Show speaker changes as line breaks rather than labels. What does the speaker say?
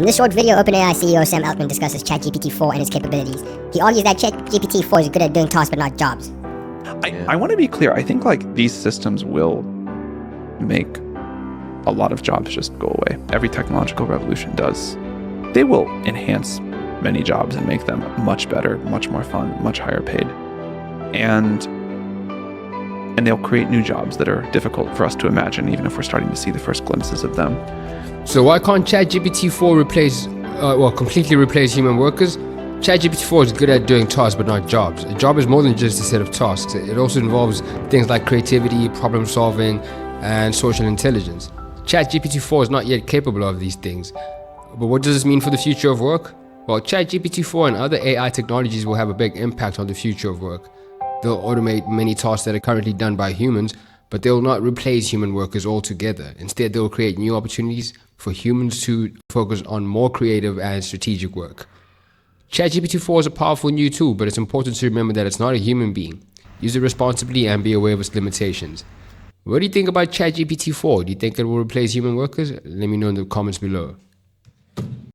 In this short video, OpenAI CEO Sam Altman discusses ChatGPT 4 and its capabilities. He argues that ChatGPT 4 is good at doing tasks but not jobs.
I want to be clear. I think these systems will make a lot of jobs just go away. Every technological revolution does. They will enhance many jobs and make them much better, much more fun, much higher paid. And they'll create new jobs that are difficult for us to imagine, even if we're starting to see the first glimpses of them.
So why can't ChatGPT 4 completely replace human workers? ChatGPT 4 is good at doing tasks but not jobs. A job is more than just a set of tasks. It also involves things like creativity, problem solving, and social intelligence. ChatGPT 4 is not yet capable of these things. But what does this mean for the future of work? Well, ChatGPT 4 and other AI technologies will have a big impact on the future of work. They'll automate many tasks that are currently done by humans, but they'll not replace human workers altogether. Instead, they'll create new opportunities for humans to focus on more creative and strategic work. ChatGPT 4 is a powerful new tool, but it's important to remember that it's not a human being. Use it responsibly and be aware of its limitations. What do you think about ChatGPT 4? Do you think it will replace human workers? Let me know in the comments below.